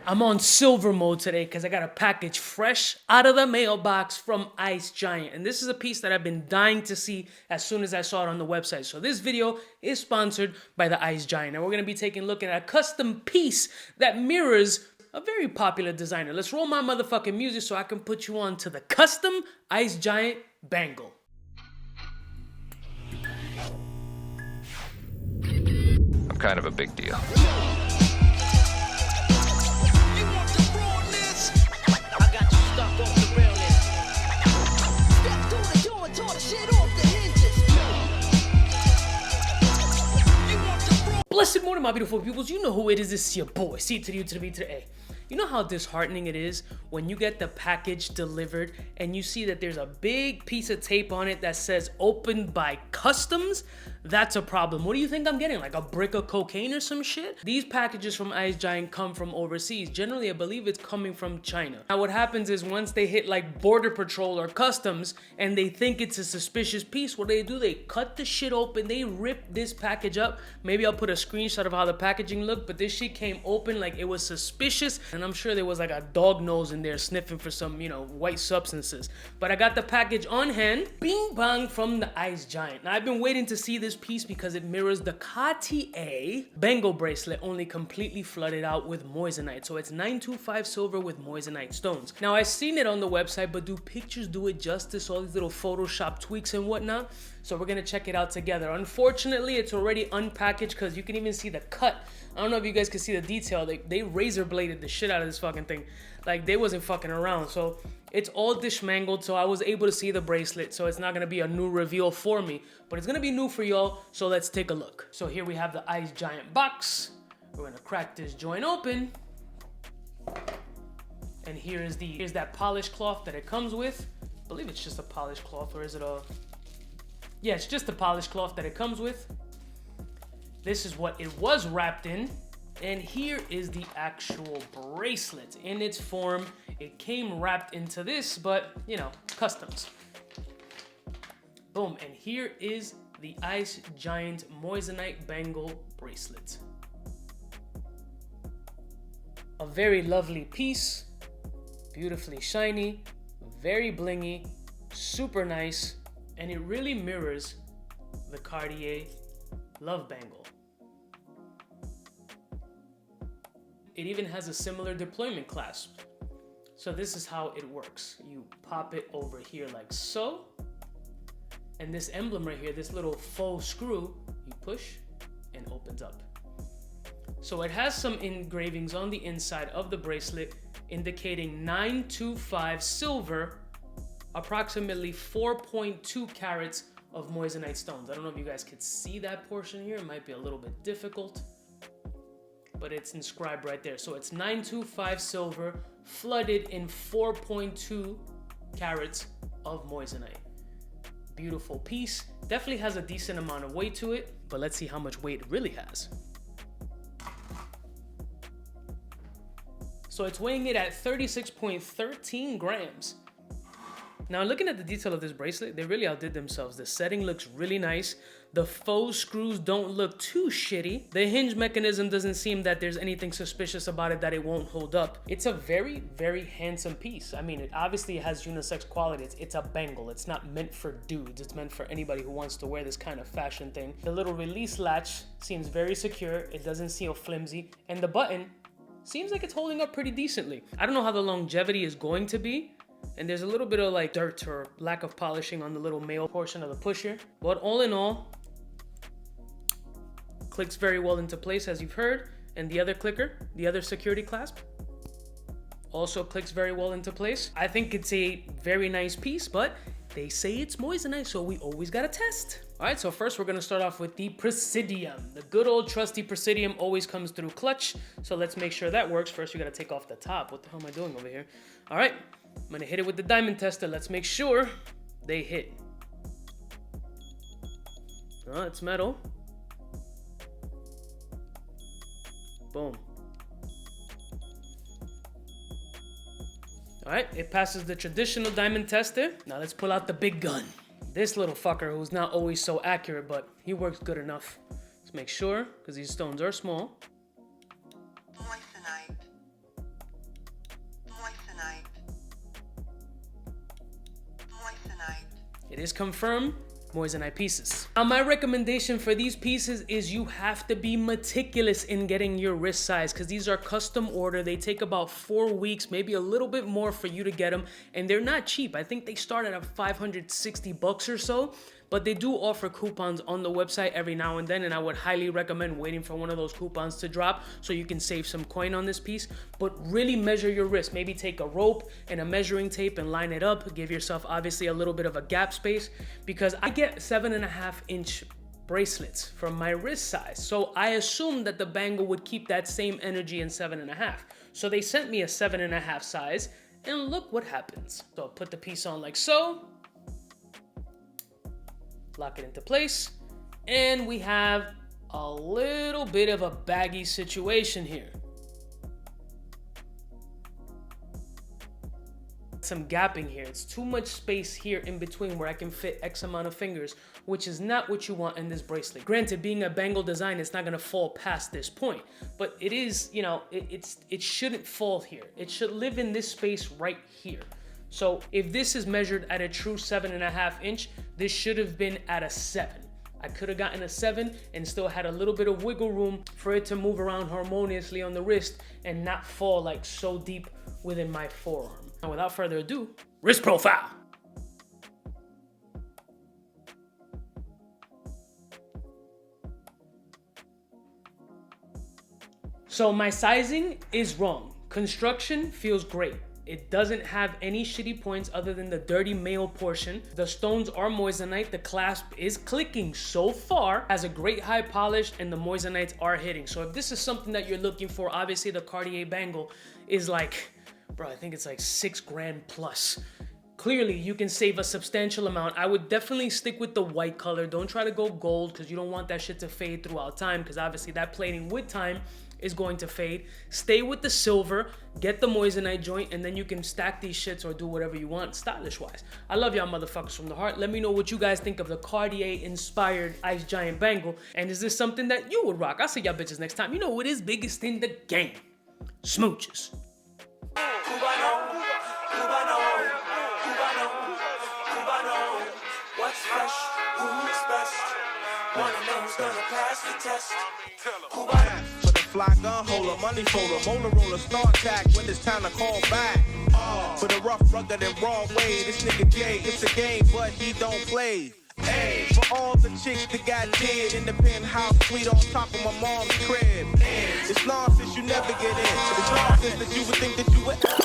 I'm on silver mode today because I got a package fresh out of the mailbox from Icegiant. And this is a piece that I've been dying to see as soon as I saw it on the website. So this video is sponsored by the Icegiant. And we're going to be taking a look at a custom piece that mirrors a very popular designer. Let's roll my motherfucking music so I can put you on to the custom Icegiant Bangle. I'm kind of a big deal. Blessed morning, my beautiful peoples. You know who it is. It's your boy, C to the U to the V to the A. You know how disheartening it is when you get the package delivered and you see that there's a big piece of tape on it that says opened by customs? That's a problem. What do you think I'm getting? Like a brick of cocaine or some shit? These packages from Icegiant come from overseas. Generally, I believe it's coming from China. Now, what happens is once they hit like border patrol or customs and they think it's a suspicious piece, what do? They cut the shit open. They rip this package up. Maybe I'll put a screenshot of how the packaging looked, but this shit came open like it was suspicious. And I'm sure there was like a dog nose in there sniffing for some, white substances. But I got the package on hand. Bing bang from the Icegiant. Now, I've been waiting to see this piece because it mirrors the Cartier Bangle bracelet, only completely flooded out with Moissanite. So it's 925 silver with Moissanite stones. Now, I've seen it on the website, but do pictures do it justice? All these little Photoshop tweaks and whatnot. So we're gonna check it out together. Unfortunately, it's already unpackaged because you can even see the cut. I don't know if you guys can see the detail. They razor bladed the shit out of this fucking thing. Like, they wasn't fucking around. So it's all dishmangled, so I was able to see the bracelet. So it's not gonna be a new reveal for me, but it's gonna be new for y'all. So let's take a look. So here we have the Icegiant box. We're gonna crack this joint open. And here's that polished cloth that it comes with. I believe it's just a polished cloth, or is it a... Yeah, it's just the polished cloth that it comes with. This is what it was wrapped in. And here is the actual bracelet in its form. It came wrapped into this, but, customs. Boom, and here is the Icegiant Moissanite Bangle bracelet. A very lovely piece, beautifully shiny, very blingy, super nice. And it really mirrors the Cartier Love Bangle. It even has a similar deployment clasp. So this is how it works. You pop it over here like so. And this emblem right here, this little faux screw, you push and opens up. So it has some engravings on the inside of the bracelet indicating 925 silver, approximately 4.2 carats of Moissanite stones. I don't know if you guys could see that portion here. It might be a little bit difficult, but it's inscribed right there. So it's 925 silver flooded in 4.2 carats of Moissanite. Beautiful piece. Definitely has a decent amount of weight to it, but let's see how much weight it really has. So it's weighing it at 36.13 grams. Now, looking at the detail of this bracelet, they really outdid themselves. The setting looks really nice. The faux screws don't look too shitty. The hinge mechanism doesn't seem that there's anything suspicious about it that it won't hold up. It's a very, very handsome piece. I mean, it obviously has unisex quality. It's a bangle. It's not meant for dudes. It's meant for anybody who wants to wear this kind of fashion thing. The little release latch seems very secure. It doesn't seem flimsy. And the button seems like it's holding up pretty decently. I don't know how the longevity is going to be. And there's a little bit of like dirt or lack of polishing on the little male portion of the pusher. But all in all, clicks very well into place as you've heard. And the other clicker, the other security clasp, also clicks very well into place. I think it's a very nice piece, but they say it's Moissanite, so we always gotta test. All right, so first we're gonna start off with the Presidium. The good old trusty Presidium always comes through clutch. So let's make sure that works. First, you gotta take off the top. What the hell am I doing over here? All right. I'm gonna hit it with the diamond tester. Let's make sure they hit. Oh, it's metal. Boom. All right, it passes the traditional diamond tester. Now let's pull out the big gun. This little fucker who's not always so accurate, but he works good enough. Let's make sure, because these stones are small. Moissanite. It is confirmed. Moissanite pieces. Now, my recommendation for these pieces is you have to be meticulous in getting your wrist size because these are custom order. They take about 4 weeks, maybe a little bit more for you to get them, and they're not cheap. I think they start at $560 or so, but they do offer coupons on the website every now and then, and I would highly recommend waiting for one of those coupons to drop so you can save some coin on this piece. But really measure your wrist. Maybe take a rope and a measuring tape and line it up. Give yourself obviously a little bit of a gap space because I get 7.5-inch bracelets from my wrist size. So I assumed that the Bangle would keep that same energy in 7.5. So they sent me a 7.5 size, and look what happens. So I'll put the piece on like so. Lock it into place, and we have a little bit of a baggy situation here. Some gapping here. It's too much space here in between where I can fit X amount of fingers, which is not what you want in this bracelet. Granted, being a Bangle design, it's not gonna fall past this point, but it is, you know, it shouldn't fall here. It should live in this space right here. So if this is measured at a true 7.5-inch, this should have been at a 7. I could have gotten a 7 and still had a little bit of wiggle room for it to move around harmoniously on the wrist and not fall like so deep within my forearm. Now, without further ado, wrist profile. So my sizing is wrong. Construction feels great. It doesn't have any shitty points other than the dirty male portion. The stones are Moissanite. The clasp is clicking so far, has a great high polish, and the Moissanites are hitting. So if this is something that you're looking for, obviously the Cartier Bangle is like, bro, I think it's like $6,000 plus. Clearly, you can save a substantial amount. I would definitely stick with the white color. Don't try to go gold because you don't want that shit to fade throughout time because obviously that plating with time is going to fade. Stay with the silver, get the Moissanite joint, and then you can stack these shits or do whatever you want stylish wise. I love y'all motherfuckers from the heart. Let me know what you guys think of the Cartier inspired Icegiant Bangle, and is this something that you would rock? I'll see y'all bitches next time. You know what is biggest in the game. Smooches. What's fresh? Who's best? One of them's gonna pass the test. For the fly gun holder, money folder, molar roller, start tag when it's time to call back. For the rough, rugged, and raw way, this nigga Jay, it's a game, but he don't play. Hey, for all the chicks that got dead in the penthouse suite on top of my mom's crib. It's nonsense you never get in. It's nonsense that you would think that you would.